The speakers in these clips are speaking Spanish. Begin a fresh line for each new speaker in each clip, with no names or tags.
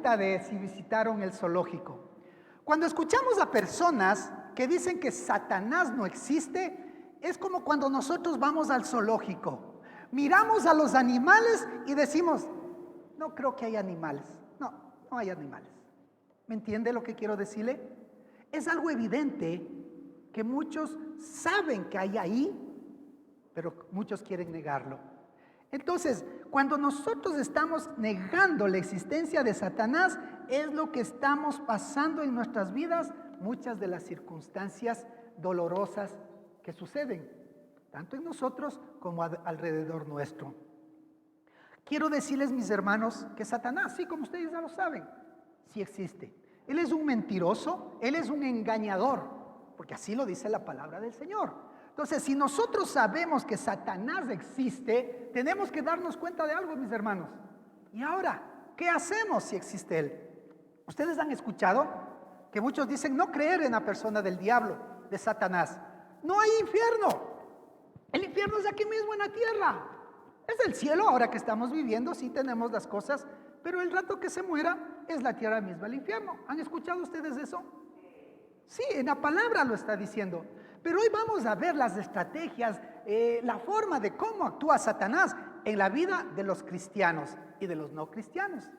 pregunta de si visitaron el zoológico. Cuando escuchamos a personas que dicen que Satanás no existe, es como cuando nosotros vamos al zoológico. Miramos a los animales y decimos, no creo que haya animales. No, no hay animales. ¿Me entiende lo que quiero decirle? Es algo evidente que muchos saben que hay ahí, pero muchos quieren negarlo. Entonces, cuando nosotros estamos negando la existencia de Satanás, es lo que estamos pasando en nuestras vidas, muchas de las circunstancias dolorosas que suceden, tanto en nosotros como alrededor nuestro. Quiero decirles, mis hermanos, que Satanás, sí, como ustedes ya lo saben, sí existe. Él es un mentiroso, él es un engañador, porque así lo dice la palabra del Señor. Entonces, si nosotros sabemos que Satanás existe, tenemos que darnos cuenta de algo, mis hermanos. Y ahora, ¿qué hacemos si existe él? Ustedes han escuchado que muchos dicen no creer en la persona del diablo, de Satanás. No hay infierno. El infierno es aquí mismo en la tierra. Es el cielo ahora que estamos viviendo, sí tenemos las cosas, pero el rato que se muera es la tierra misma, el infierno. ¿Han escuchado ustedes eso? Sí, en la palabra lo está diciendo. Pero hoy vamos a ver las estrategias, la forma de cómo actúa Satanás en la vida de los cristianos y de los no cristianos.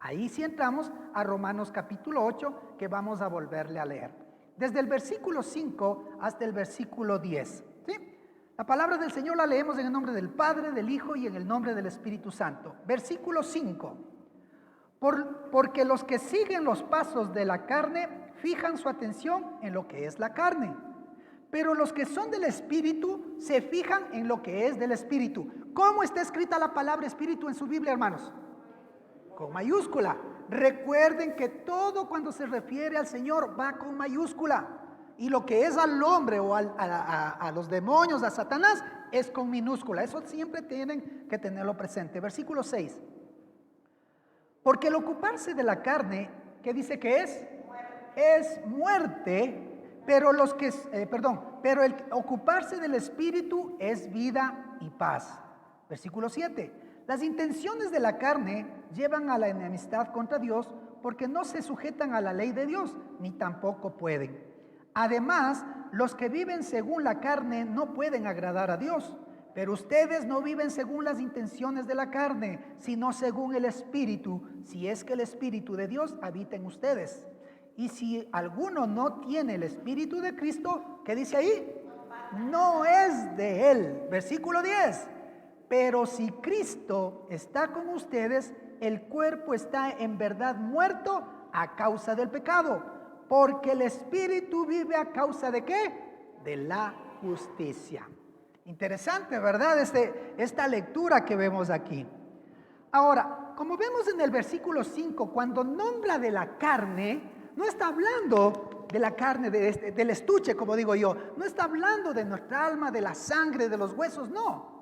Ahí sí entramos a Romanos capítulo 8, que vamos a volverle a leer. Desde el versículo 5 hasta el versículo 10. ¿Sí? La palabra del Señor la leemos en el nombre del Padre, del Hijo y en el nombre del Espíritu Santo. Versículo 5. Porque los que siguen los pasos de la carne fijan su atención en lo que es la carne. Pero los que son del Espíritu se fijan en lo que es del Espíritu. ¿Cómo está escrita la palabra Espíritu en su Biblia, hermanos? Con mayúscula. Recuerden que todo cuando se refiere al Señor va con mayúscula. Y lo que es al hombre o a los demonios, a Satanás, es con minúscula. Eso siempre tienen que tenerlo presente. Versículo 6. Porque el ocuparse de la carne, ¿qué dice que es? Es muerte. Pero pero el ocuparse del Espíritu es vida y paz. Versículo 7. Las intenciones de la carne llevan a la enemistad contra Dios porque no se sujetan a la ley de Dios, ni tampoco pueden. Además, los que viven según la carne no pueden agradar a Dios. Pero ustedes no viven según las intenciones de la carne, sino según el Espíritu, si es que el Espíritu de Dios habita en ustedes. Y si alguno no tiene el Espíritu de Cristo, ¿qué dice ahí? No es de él. Versículo 10. Pero si Cristo está con ustedes, el cuerpo está en verdad muerto a causa del pecado, porque el Espíritu vive a causa ¿de qué? De la justicia. Interesante, ¿verdad? Esta lectura que vemos aquí. Ahora, como vemos en el versículo 5, cuando nombra de la carne, no está hablando de la carne, del estuche, como digo yo. No está hablando de nuestra alma, de la sangre, de los huesos, no.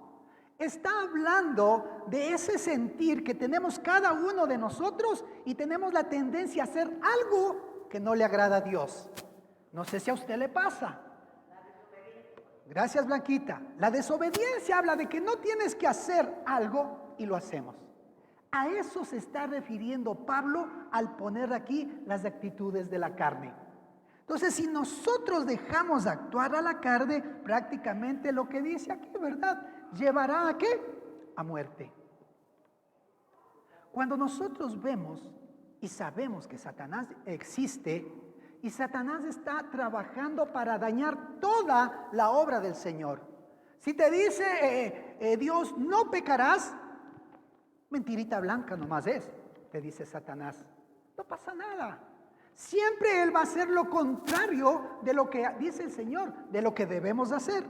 Está hablando de ese sentir que tenemos cada uno de nosotros y tenemos la tendencia a hacer algo que no le agrada a Dios. No sé si a usted le pasa. Gracias, Blanquita. La desobediencia habla de que no tienes que hacer algo y lo hacemos. A eso se está refiriendo Pablo al poner aquí las actitudes de la carne. Entonces, si nosotros dejamos actuar a la carne, prácticamente lo que dice aquí, ¿verdad? ¿Llevará a qué? A muerte. Cuando nosotros vemos y sabemos que Satanás existe y Satanás está trabajando para dañar toda la obra del Señor. Si te dice Dios, no pecarás, mentirita blanca nomás es, te dice Satanás. No pasa nada. Siempre Él va a hacer lo contrario de lo que dice el Señor, de lo que debemos hacer.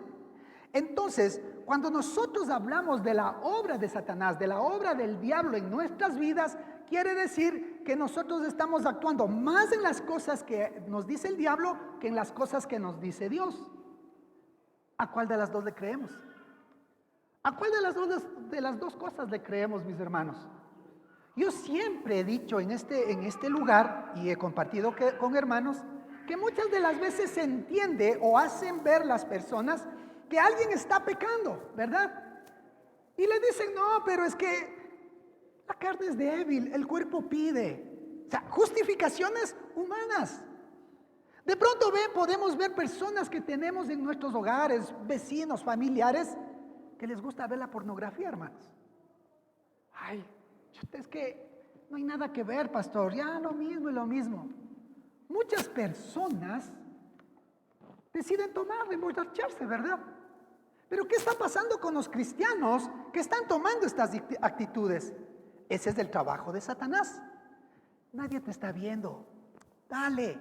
Entonces, cuando nosotros hablamos de la obra de Satanás, de la obra del diablo en nuestras vidas, quiere decir que nosotros estamos actuando más en las cosas que nos dice el diablo que en las cosas que nos dice Dios. ¿A cuál de las dos le creemos? ¿A cuál de las dos cosas le creemos, mis hermanos? Yo siempre he dicho en este lugar, y he compartido con hermanos, que muchas de las veces se entiende o hacen ver las personas que alguien está pecando, ¿verdad? Y le dicen, no, pero es que la carne es débil, el cuerpo pide. sea, justificaciones humanas. De pronto podemos ver personas que tenemos en nuestros hogares, vecinos, familiares, que les gusta ver la pornografía, hermanos. Ay, es que no hay nada que ver, pastor, ya lo mismo y lo mismo. Muchas personas deciden tomar, emborracharse, ¿verdad? Pero ¿qué está pasando con los cristianos que están tomando estas actitudes? Ese es el trabajo de Satanás. Nadie te está viendo. Dale.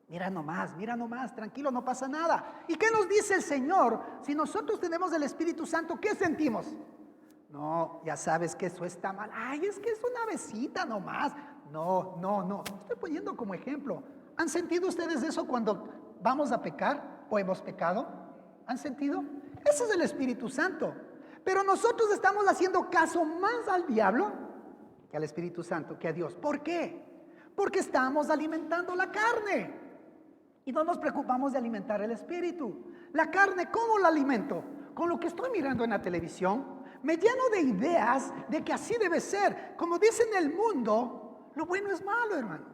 Mira nomás, tranquilo, no pasa nada. ¿Y qué nos dice el Señor? Si nosotros tenemos el Espíritu Santo, ¿qué sentimos? No, ya sabes que eso está mal. Ay, es que es una besita nomás. No. Estoy poniendo como ejemplo. ¿Han sentido ustedes eso cuando vamos a pecar o hemos pecado? ¿Han sentido? Ese es el Espíritu Santo. Pero nosotros estamos haciendo caso más al diablo que al Espíritu Santo, que a Dios. ¿Por qué? Porque estamos alimentando la carne y no nos preocupamos de alimentar el Espíritu. La carne, ¿cómo la alimento? Con lo que estoy mirando en la televisión. Me lleno de ideas de que así debe ser. Como dicen en el mundo, lo bueno es malo, hermano.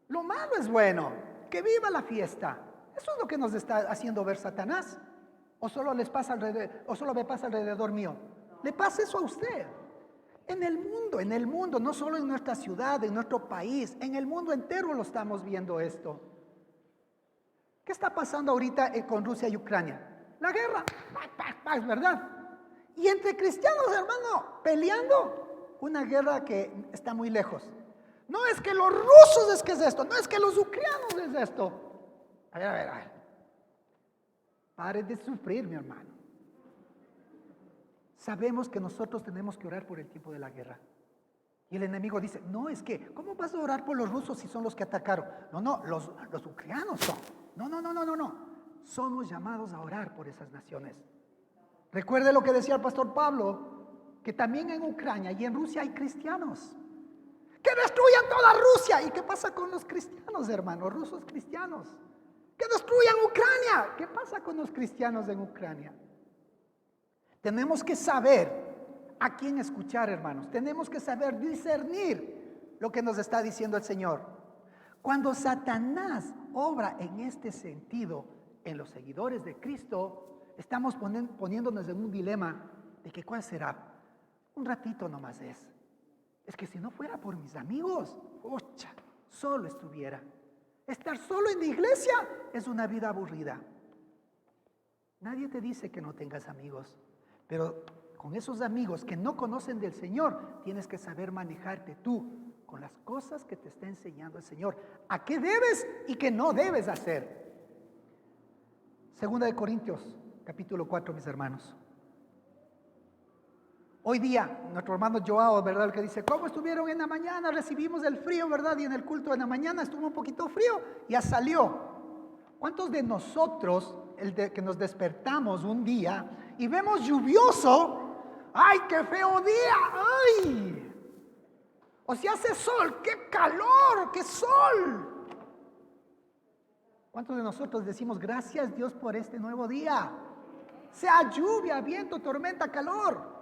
Lo malo es bueno. Que viva la fiesta. Eso es lo que nos está haciendo ver Satanás. ¿O solo les pasa o solo me pasa alrededor mío? Le pasa eso a usted. En el mundo, no solo en nuestra ciudad, en nuestro país, en el mundo entero lo estamos viendo esto. ¿Qué está pasando ahorita con Rusia y Ucrania? La guerra, ¿verdad? Y entre cristianos, hermano, peleando una guerra que está muy lejos. No es que los rusos es que es esto, no es que los ucranianos es esto. A ver. Pare de sufrir, mi hermano. Sabemos que nosotros tenemos que orar por el tiempo de la guerra. Y el enemigo dice, no, es que, ¿cómo vas a orar por los rusos si son los que atacaron? No, los ucranianos son. No. Somos llamados a orar por esas naciones. Recuerde lo que decía el pastor Pablo, que también en Ucrania y en Rusia hay cristianos. Que destruyan toda Rusia. ¿Y qué pasa con los cristianos, hermanos? Rusos cristianos. Que destruyan Ucrania. ¿Qué pasa con los cristianos en Ucrania? Tenemos que saber a quién escuchar, hermanos. Tenemos que saber discernir lo que nos está diciendo el Señor. Cuando Satanás obra en este sentido en los seguidores de Cristo, estamos poniéndonos en un dilema de que ¿cuál será? Un ratito nomás es. Es que si no fuera por mis amigos, solo estuviera. Estar solo en la iglesia es una vida aburrida. Nadie te dice que no tengas amigos, pero con esos amigos que no conocen del Señor, tienes que saber manejarte tú con las cosas que te está enseñando el Señor. ¿A qué debes y qué no debes hacer? Segunda de Corintios, capítulo 4, mis hermanos. Hoy día, nuestro hermano Joao, ¿verdad? El que dice, ¿cómo estuvieron en la mañana? Recibimos el frío, ¿verdad? Y en el culto de la mañana estuvo un poquito frío, ya salió. ¿Cuántos de nosotros, que nos despertamos un día y vemos lluvioso? ¡Ay, qué feo día! ¡Ay! O si hace sol, ¡qué calor! ¡Qué sol! ¿Cuántos de nosotros decimos, gracias Dios por este nuevo día? Sea lluvia, viento, tormenta, calor.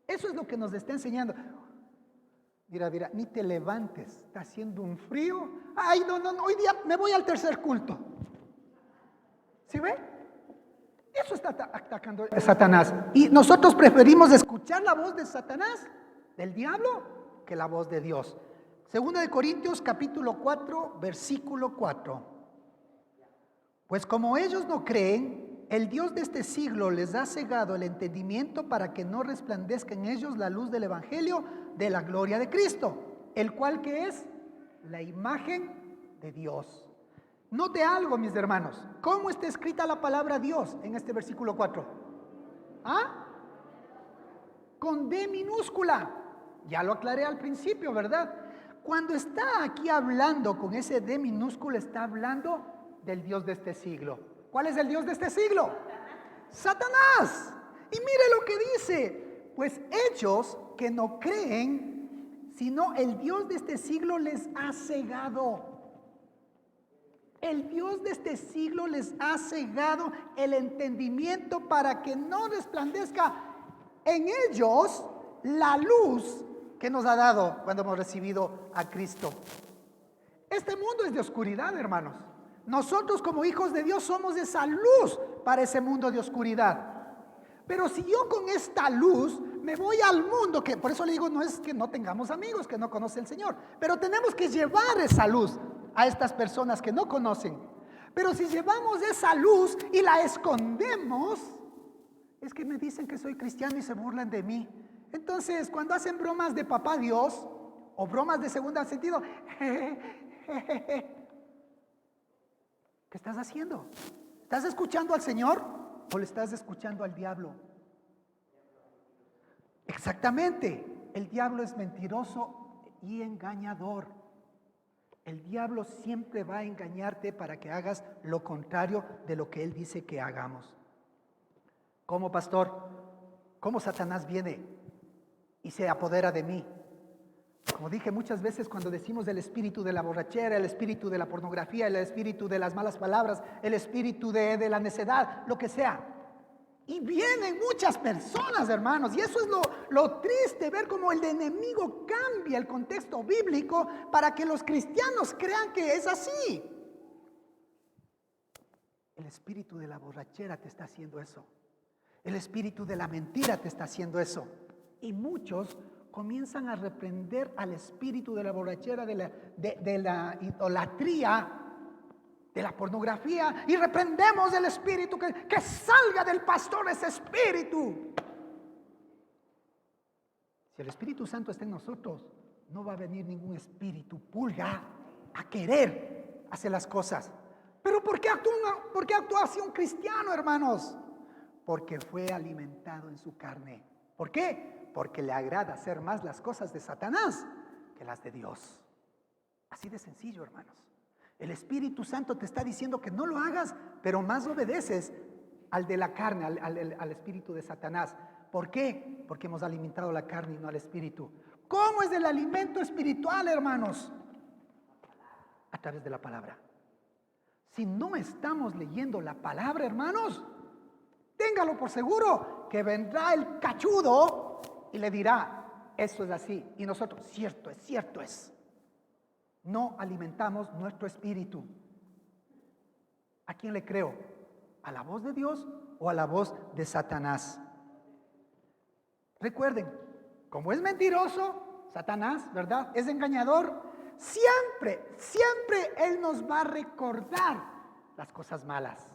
Eso es lo que nos está enseñando. Mira, ni te levantes, está haciendo un frío. Ay, no, hoy día me voy al tercer culto. ¿Sí ve? Eso está atacando Satanás. Y nosotros preferimos escuchar la voz de Satanás, del diablo, que la voz de Dios. Segunda de Corintios, capítulo 4, versículo 4. Pues como ellos no creen, el Dios de este siglo les ha cegado el entendimiento para que no resplandezca en ellos la luz del evangelio de la gloria de Cristo, el cual que es la imagen de Dios. Note algo, mis hermanos, ¿cómo está escrita la palabra Dios en este versículo 4? ¿Ah? Con D minúscula. Ya lo aclaré al principio, ¿verdad? Cuando está aquí hablando con ese D minúscula, está hablando del Dios de este siglo. ¿Cuál es el Dios de este siglo? Satanás. Y mire lo que dice. Pues ellos que no creen, sino el Dios de este siglo les ha cegado. El Dios de este siglo les ha cegado el entendimiento para que no resplandezca en ellos la luz ¿Qué nos ha dado cuando hemos recibido a Cristo? Este mundo es de oscuridad, hermanos. Nosotros como hijos de Dios somos esa luz para ese mundo de oscuridad. Pero si yo con esta luz me voy al mundo, que por eso le digo, no es que no tengamos amigos que no conocen al Señor, pero tenemos que llevar esa luz a estas personas que no conocen. Pero si llevamos esa luz y la escondemos, es que me dicen que soy cristiano y se burlan de mí. Entonces, cuando hacen bromas de papá Dios o bromas de segundo sentido, ¿qué estás haciendo? ¿Estás escuchando al Señor o le estás escuchando al diablo? Exactamente, el diablo es mentiroso y engañador. El diablo siempre va a engañarte para que hagas lo contrario de lo que él dice que hagamos. ¿Cómo, pastor? ¿Cómo Satanás viene y se apodera de mí? Como dije muchas veces, cuando decimos el espíritu de la borrachera, el espíritu de la pornografía, el espíritu de las malas palabras, el espíritu de la necedad, lo que sea. Y vienen muchas personas, hermanos, y eso es lo triste, ver cómo el enemigo cambia el contexto bíblico para que los cristianos crean que es así. El espíritu de la borrachera te está haciendo eso. El espíritu de la mentira te está haciendo eso. Y muchos comienzan a reprender al espíritu de la borrachera, de la idolatría, de la pornografía, y reprendemos el espíritu, que salga del pastor ese espíritu. Si el Espíritu Santo está en nosotros, no va a venir ningún espíritu pulga a querer hacer las cosas. Pero ¿por qué actúa así un cristiano, hermanos? Porque fue alimentado en su carne. ¿Por qué? Porque le agrada hacer más las cosas de Satanás que las de Dios. Así de sencillo, hermanos. El Espíritu Santo te está diciendo que no lo hagas, pero más obedeces al de la carne, al espíritu de Satanás. ¿Por qué? Porque hemos alimentado la carne y no al espíritu. ¿Cómo es el alimento espiritual, hermanos? A través de la palabra. Si no estamos leyendo la palabra, hermanos, téngalo por seguro que vendrá el cachudo y le dirá, eso es así. Y nosotros, cierto es. No alimentamos nuestro espíritu. ¿A quién le creo? ¿A la voz de Dios o a la voz de Satanás? Recuerden, como es mentiroso, Satanás, ¿verdad? Es engañador. Siempre él nos va a recordar las cosas malas.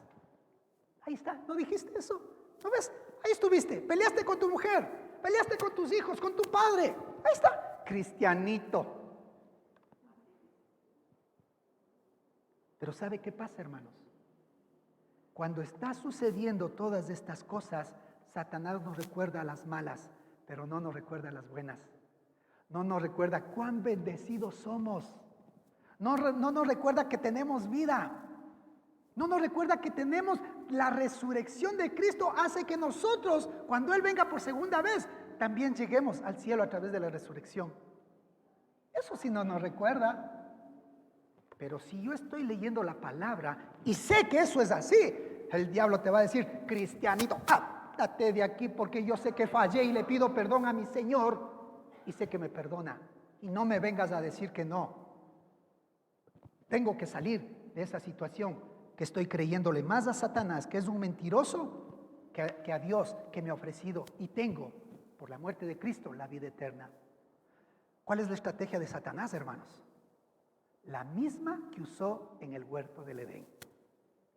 Ahí está, ¿no dijiste eso? ¿No ves? Ahí estuviste, peleaste con tu mujer, peleaste con tus hijos, con tu padre. Ahí está, cristianito. Pero ¿sabe qué pasa, hermanos? Cuando está sucediendo todas estas cosas, Satanás nos recuerda las malas, pero no nos recuerda las buenas. No nos recuerda cuán bendecidos somos. No nos recuerda que tenemos vida. No nos recuerda que tenemos la resurrección de Cristo. Hace que nosotros, cuando Él venga por segunda vez, también lleguemos al cielo a través de la resurrección. Eso sí no nos recuerda. Pero si yo estoy leyendo la palabra y sé que eso es así, el diablo te va a decir, cristianito, date de aquí porque yo sé que fallé y le pido perdón a mi Señor y sé que me perdona. Y no me vengas a decir que no. Tengo que salir de esa situación que estoy creyéndole más a Satanás, que es un mentiroso, que a Dios que me ha ofrecido y tengo, por la muerte de Cristo, la vida eterna. ¿Cuál es la estrategia de Satanás, hermanos? La misma que usó en el huerto del Edén.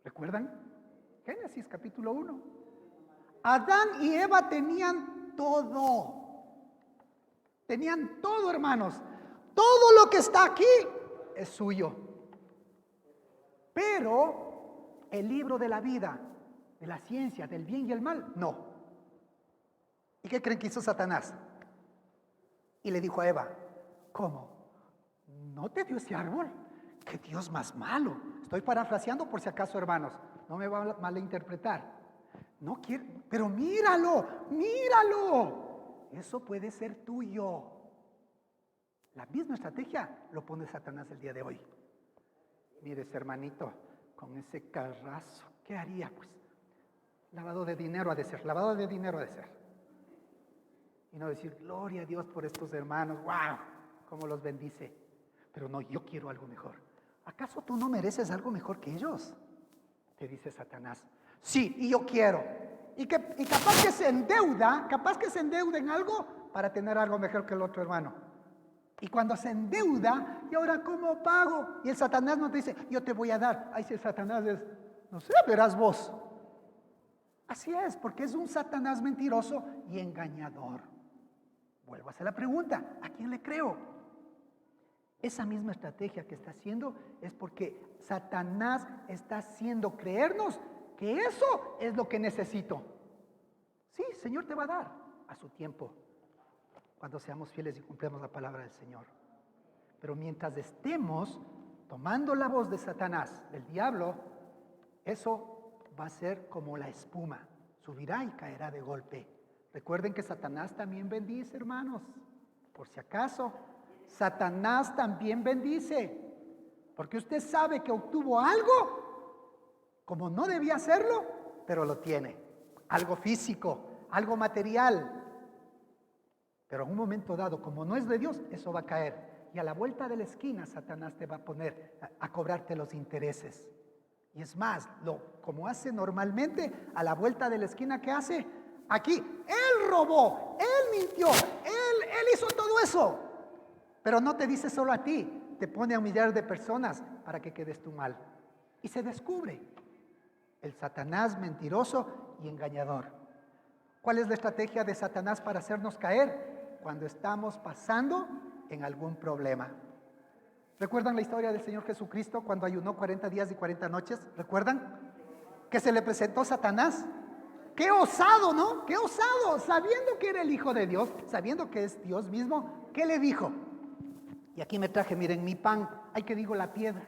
¿Recuerdan? Génesis capítulo 1. Adán y Eva tenían todo. Tenían todo, hermanos. Todo lo que está aquí es suyo. Pero el libro de la vida, de la ciencia, del bien y el mal, no. ¿Y qué creen que hizo Satanás? Y le dijo a Eva, ¿cómo? ¿No te dio ese árbol? ¡Qué Dios más malo! Estoy parafraseando por si acaso, hermanos. No me va a malinterpretar. No quiero, pero míralo. Eso puede ser tuyo. La misma estrategia lo pone Satanás el día de hoy. Mire ese hermanito con ese carrazo. ¿Qué haría? Pues lavado de dinero ha de ser. Y no decir, gloria a Dios por estos hermanos, wow, cómo los bendice. Pero no, yo quiero algo mejor. ¿Acaso tú no mereces algo mejor que ellos? Te dice Satanás. Sí, y yo quiero. Y capaz que se endeuda en algo para tener algo mejor que el otro hermano. Y cuando se endeuda, ¿y ahora cómo pago? Y el Satanás no te dice, yo te voy a dar. Ahí si el Satanás es, no sé, verás vos. Así es, porque es un Satanás mentiroso y engañador. Vuelvo a hacer la pregunta, ¿a quién le creo? Esa misma estrategia que está haciendo es porque Satanás está haciendo creernos que eso es lo que necesito. Sí, el Señor te va a dar a su tiempo, cuando seamos fieles y cumplamos la palabra del Señor. Pero mientras estemos tomando la voz de Satanás, del diablo, eso va a ser como la espuma, subirá y caerá de golpe. Recuerden que Satanás también bendice, hermanos, por si acaso. Satanás también bendice, porque usted sabe que obtuvo algo como no debía hacerlo, pero lo tiene. Algo físico, algo material. Pero en un momento dado, como no es de Dios, eso va a caer. Y a la vuelta de la esquina, Satanás te va a poner a cobrarte los intereses. Y es más, como hace normalmente, a la vuelta de la esquina, ¿qué hace? Aquí, él robó, él mintió, él hizo todo eso. Pero no te dice solo a ti, te pone a un millar de personas para que quedes tú mal. Y se descubre el Satanás mentiroso y engañador. ¿Cuál es la estrategia de Satanás para hacernos caer? Cuando estamos pasando en algún problema. ¿Recuerdan la historia del Señor Jesucristo cuando ayunó 40 días y 40 noches? ¿Recuerdan? Que se le presentó Satanás. ¡Qué osado!, ¿no? ¡Qué osado! Sabiendo que era el Hijo de Dios, sabiendo que es Dios mismo, ¿qué le dijo? Y aquí me traje, miren, mi pan, hay que digo la piedra.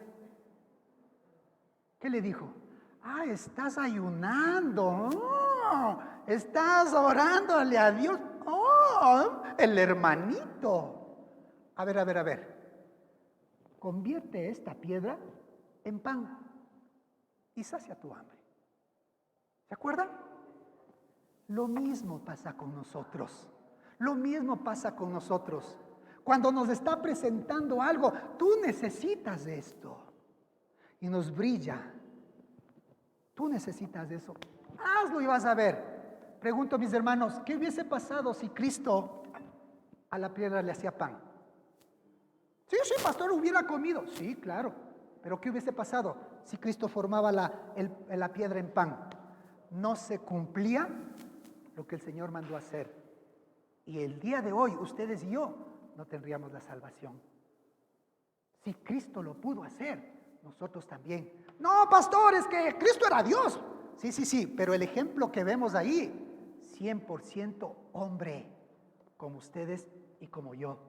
¿Qué le dijo? Ah, estás ayunando, estás orándole a Dios, el hermanito. A ver, convierte esta piedra en pan y sacia tu hambre. ¿Se acuerdan? Lo mismo pasa con nosotros. Lo mismo pasa con nosotros. Cuando nos está presentando algo, tú necesitas esto. Y nos brilla. Tú necesitas eso. Hazlo y vas a ver. Pregunto a mis hermanos, ¿qué hubiese pasado si Cristo a la piedra le hacía pan? Sí, pastor, hubiera comido. Sí, claro. Pero ¿qué hubiese pasado si Cristo formaba la piedra en pan? No se cumplía lo que el Señor mandó hacer. Y el día de hoy, ustedes y yo, no tendríamos la salvación. Si Cristo lo pudo hacer, nosotros también. No, pastor, es que Cristo era Dios. Sí, pero el ejemplo que vemos ahí, 100% hombre, como ustedes y como yo.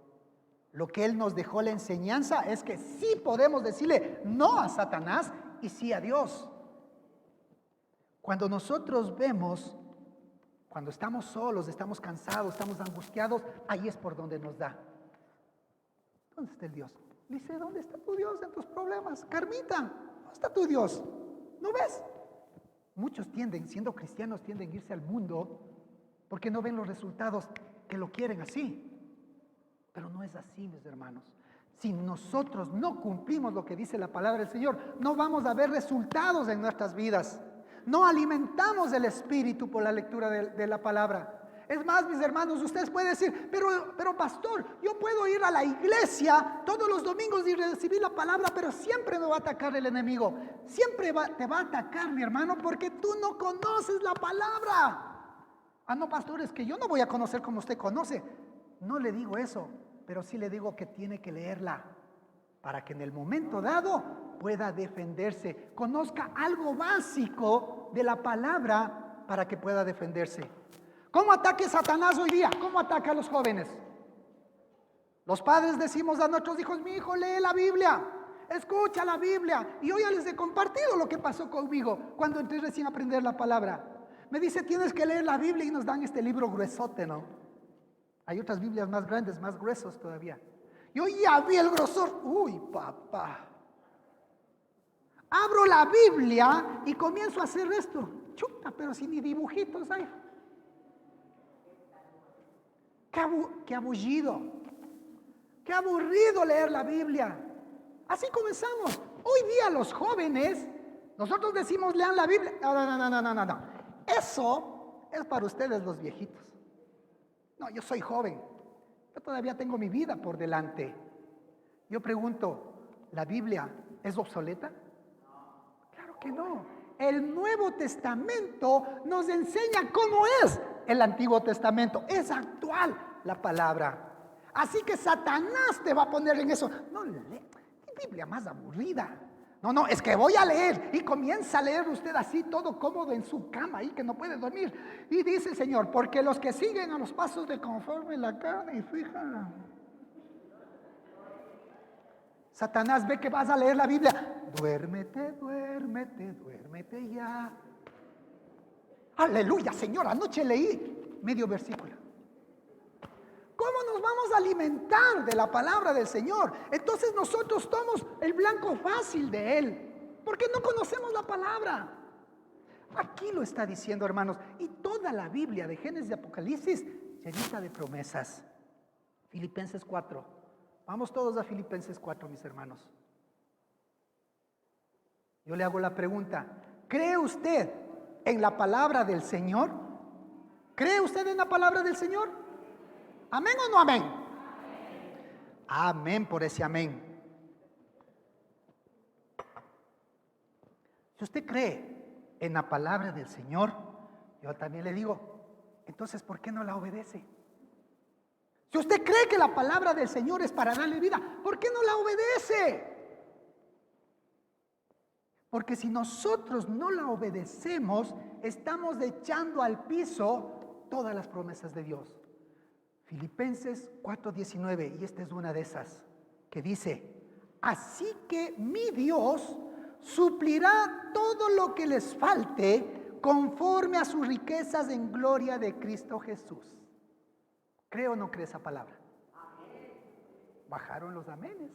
Lo que Él nos dejó la enseñanza es que sí podemos decirle no a Satanás y sí a Dios. Cuando nosotros vemos, cuando estamos solos, estamos cansados, estamos angustiados, ahí es por donde nos da. ¿Dónde está el Dios? Dice, ¿dónde está tu Dios en tus problemas? Carmita, ¿dónde está tu Dios? ¿No ves? Muchos siendo cristianos, tienden a irse al mundo porque no ven los resultados que lo quieren así. Pero no es así, mis hermanos. Si nosotros no cumplimos lo que dice la palabra del Señor, no vamos a ver resultados en nuestras vidas. No alimentamos el espíritu por la lectura de la palabra. Es más, mis hermanos, ustedes pueden decir, pero pastor, yo puedo ir a la iglesia todos los domingos y recibir la palabra, pero siempre me va a atacar el enemigo. Siempre te va a atacar, mi hermano, porque tú no conoces la palabra. Ah, no, pastor, es que yo no voy a conocer como usted conoce. No le digo eso, pero sí le digo que tiene que leerla para que en el momento dado pueda defenderse. Conozca algo básico de la palabra para que pueda defenderse. ¿Cómo ataque Satanás hoy día? ¿Cómo ataca a los jóvenes? Los padres decimos a nuestros hijos, mi hijo, lee la Biblia, escucha la Biblia. Y yo ya les he compartido lo que pasó conmigo cuando entré recién a aprender la palabra. Me dice, tienes que leer la Biblia y nos dan este libro gruesote, ¿no? Hay otras Biblias más grandes, más gruesos todavía. Yo ya vi el grosor. Uy, papá. Abro la Biblia y comienzo a hacer esto. Chuta, pero si ni dibujitos hay. Qué abullido, qué aburrido leer la Biblia. Así comenzamos. Hoy día los jóvenes, nosotros decimos lean la Biblia. No. Eso es para ustedes los viejitos. No, yo soy joven. Yo todavía tengo mi vida por delante. Yo pregunto, ¿la Biblia es obsoleta? Claro que no. El Nuevo Testamento nos enseña cómo es el Antiguo Testamento. Es actual la palabra. Así que Satanás te va a poner en eso. No, qué Biblia más aburrida. No, es que voy a leer. Y comienza a leer usted así, todo cómodo en su cama, ahí que no puede dormir. Y dice el Señor, porque los que siguen a los pasos de conforme la carne y fijan. Satanás ve que vas a leer la Biblia. Duérmete ya. Aleluya, Señor, anoche leí medio versículo. ¿Cómo nos vamos a alimentar de la palabra del Señor? Entonces nosotros somos el blanco fácil de Él, porque no conocemos la palabra. Aquí lo está diciendo, hermanos, y toda la Biblia de Génesis y Apocalipsis llenita de promesas. Filipenses 4. Vamos todos a Filipenses 4, mis hermanos. Yo le hago la pregunta, ¿cree usted en la palabra del Señor? ¿Cree usted en la palabra del Señor? ¿Amén o no amén? Amén por ese amén. Si usted cree en la palabra del Señor, yo también le digo, entonces ¿por qué no la obedece? Si usted cree que la palabra del Señor es para darle vida, ¿por qué no la obedece? Porque si nosotros no la obedecemos, estamos echando al piso todas las promesas de Dios. Filipenses 4:19, y esta es una de esas, que dice, así que mi Dios suplirá todo lo que les falte conforme a sus riquezas en gloria de Cristo Jesús. ¿Cree o no cree esa palabra? Bajaron los amenes.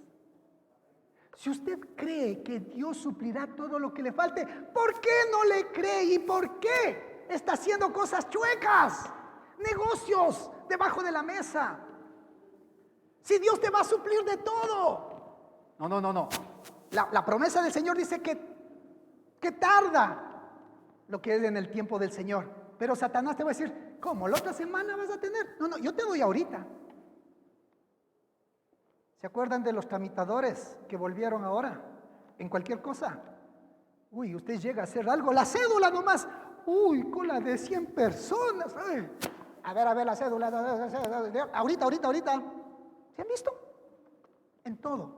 Si usted cree que Dios suplirá todo lo que le falte, ¿por qué no le cree y por qué está haciendo cosas chuecas? Negocios debajo de la mesa. Si Dios te va a suplir de todo. No. La promesa del Señor dice que tarda lo que es en el tiempo del Señor. Pero Satanás te va a decir, ¿cómo? ¿La otra semana vas a tener? No, yo te doy ahorita. ¿Se acuerdan de los tramitadores que volvieron ahora? En cualquier cosa. Uy, usted llega a hacer algo, la cédula nomás. Uy, cola de 100 personas. Ay. A ver, la cédula. Ahorita. ¿Se han visto? En todo.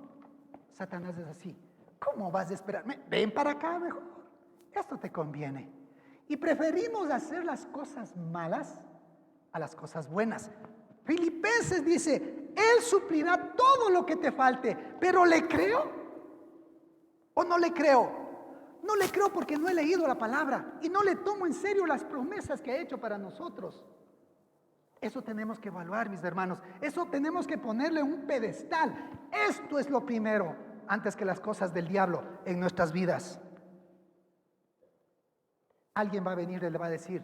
Satanás es así. ¿Cómo vas a esperarme? Ven para acá mejor. Esto te conviene. Y preferimos hacer las cosas malas a las cosas buenas. Filipenses dice, Él suplirá todo lo que te falte, pero ¿le creo o no le creo? No le creo porque no he leído la palabra y no le tomo en serio las promesas que ha hecho para nosotros. Eso tenemos que evaluar, mis hermanos. Eso tenemos que ponerle un pedestal. Esto es lo primero, antes que las cosas del diablo en nuestras vidas. Alguien va a venir y le va a decir,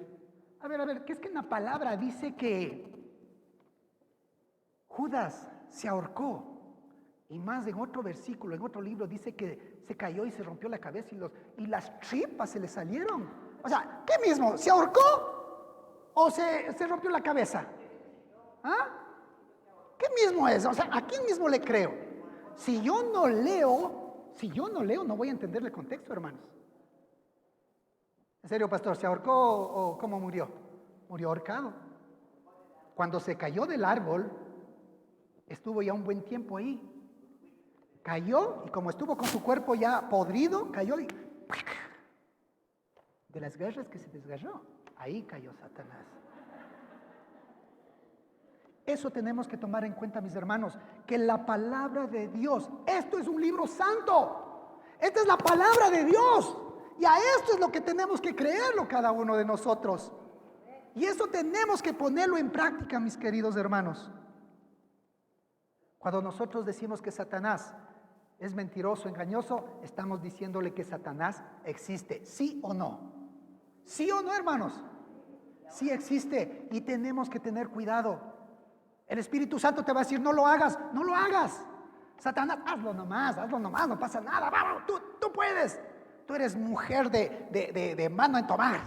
a ver, ¿qué es que en la palabra dice que Judas se ahorcó? Y más en otro versículo, en otro libro, dice que se cayó y se rompió la cabeza y las tripas se le salieron. O sea, ¿qué mismo? ¿Se ahorcó o se rompió la cabeza? ¿Ah? ¿Qué mismo es? O sea, ¿a quién mismo le creo? Si yo no leo, no voy a entender el contexto, hermanos. ¿En serio, pastor? ¿Se ahorcó o cómo murió? Murió ahorcado. Cuando se cayó del árbol, estuvo ya un buen tiempo ahí. Cayó y como estuvo con su cuerpo ya podrido, cayó y de las garras que se desgarró, ahí cayó Satanás. Eso tenemos que tomar en cuenta, mis hermanos, que la palabra de Dios, esto es un libro santo, esta es la palabra de Dios, y a esto es lo que tenemos que creerlo cada uno de nosotros. Y eso tenemos que ponerlo en práctica, mis queridos hermanos. Cuando nosotros decimos que Satanás es mentiroso, engañoso, estamos diciéndole que Satanás existe, ¿sí o no? ¿Sí o no, hermanos? Sí existe y tenemos que tener cuidado. El Espíritu Santo te va a decir, no lo hagas, no lo hagas. Satanás, hazlo nomás, no pasa nada, vamos, tú puedes. Tú eres mujer de mano en tomar.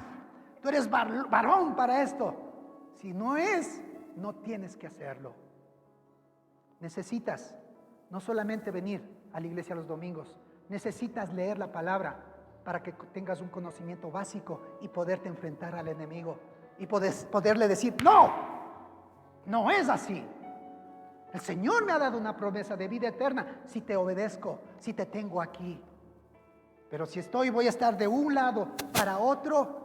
Tú eres varón para esto. Si no es, no tienes que hacerlo. Necesitas no solamente venir a la iglesia los domingos, necesitas leer la palabra para que tengas un conocimiento básico y poderte enfrentar al enemigo y poderle decir, no, no es así. El Señor me ha dado una promesa de vida eterna si te obedezco, si te tengo aquí. Pero si voy a estar de un lado para otro,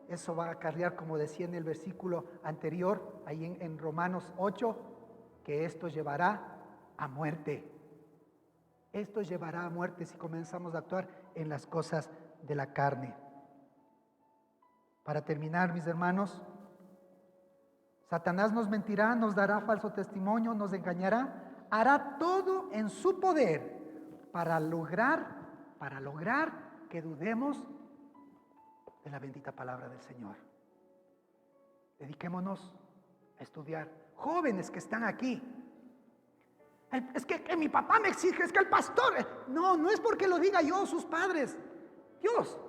eso va a acarrear, como decía en el versículo anterior, ahí en Romanos 8, que esto llevará a muerte. Esto llevará a muerte si comenzamos a actuar en las cosas de la carne. Para terminar, mis hermanos, Satanás nos mentirá, nos dará falso testimonio, nos engañará, hará todo en su poder para lograr que dudemos de la bendita palabra del Señor. Dediquémonos a estudiar. Jóvenes que están aquí, es que mi papá me exige, es que el pastor, no es porque lo diga yo, sus padres, Dios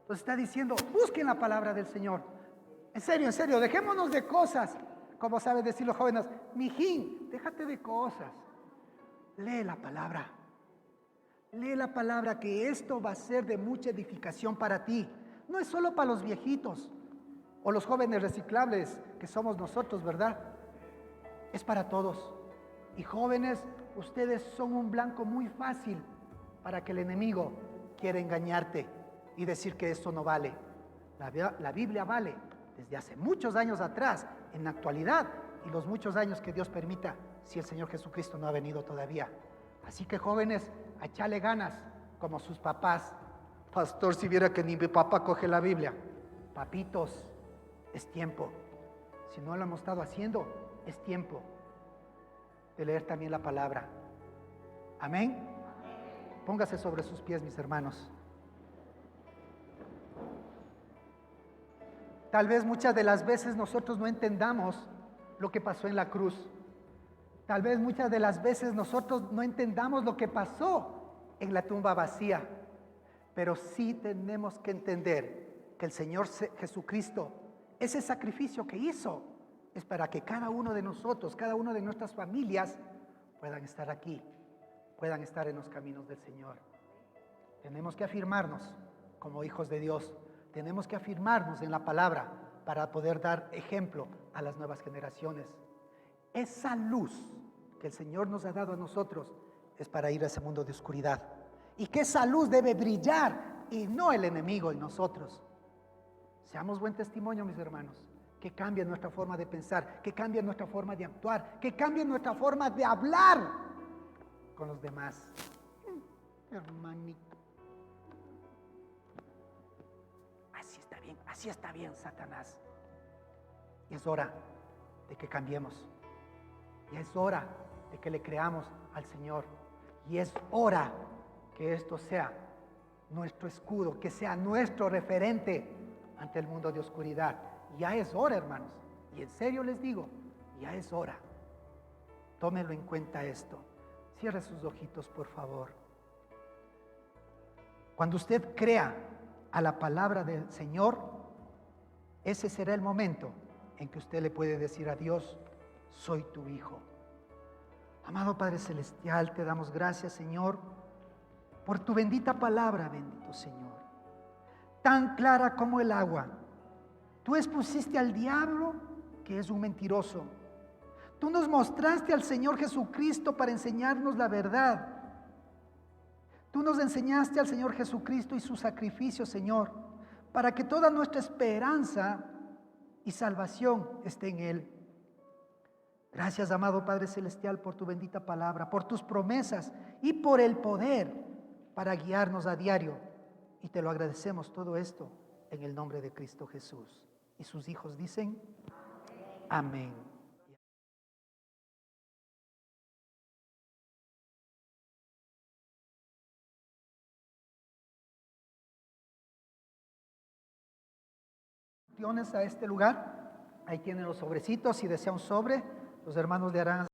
nos está diciendo, busquen la palabra del Señor. En serio, dejémonos de cosas, como saben decir los jóvenes, mijín, déjate de cosas, lee la palabra, que esto va a ser de mucha edificación para ti. No es solo para los viejitos o los jóvenes reciclables que somos nosotros, ¿verdad? Es para todos. Y jóvenes, ustedes son un blanco muy fácil para que el enemigo quiera engañarte y decir que esto no vale. La Biblia vale desde hace muchos años atrás, en la actualidad y los muchos años que Dios permita, si el Señor Jesucristo no ha venido todavía. Así que jóvenes, a echarle ganas como sus papás. Pastor, si viera que ni mi papá coge la Biblia. Papitos, es tiempo. Si no lo hemos estado haciendo, es tiempo de leer también la palabra. Amén. Póngase sobre sus pies, mis hermanos. Tal vez muchas de las veces nosotros no entendamos lo que pasó en la cruz. Tal vez muchas de las veces nosotros no entendamos lo que pasó en la tumba vacía. Pero sí tenemos que entender que el Señor Jesucristo, ese sacrificio que hizo, es para que cada uno de nosotros, cada una de nuestras familias puedan estar aquí, puedan estar en los caminos del Señor. Tenemos que afirmarnos como hijos de Dios. Tenemos que afirmarnos en la palabra para poder dar ejemplo a las nuevas generaciones. Esa luz que el Señor nos ha dado a nosotros es para ir a ese mundo de oscuridad. Y que esa luz debe brillar y no el enemigo en nosotros. Seamos buen testimonio, mis hermanos. Que cambie nuestra forma de pensar, que cambie nuestra forma de actuar, que cambie nuestra forma de hablar con los demás. Hermanito. Así está bien, Satanás. Y es hora de que cambiemos. Y es hora de que le creamos al Señor. Y es hora que esto sea nuestro escudo, que sea nuestro referente ante el mundo de oscuridad. Ya es hora, hermanos. Y en serio les digo, ya es hora. Tómenlo en cuenta esto. Cierre sus ojitos, por favor. Cuando usted crea a la palabra del Señor, ese será el momento en que usted le puede decir a Dios, soy tu hijo. Amado Padre Celestial, te damos gracias, Señor, por tu bendita palabra, bendito Señor. Tan clara como el agua. Tú expusiste al diablo, que es un mentiroso. Tú nos mostraste al Señor Jesucristo para enseñarnos la verdad. Tú nos enseñaste al Señor Jesucristo y su sacrificio, Señor, para que toda nuestra esperanza y salvación esté en Él. Gracias, amado Padre Celestial, por tu bendita palabra, por tus promesas y por el poder para guiarnos a diario. Y te lo agradecemos todo esto en el nombre de Cristo Jesús. Y sus hijos dicen, amén. A este lugar, ahí tienen los sobrecitos, si desea un sobre, Los hermanos le harán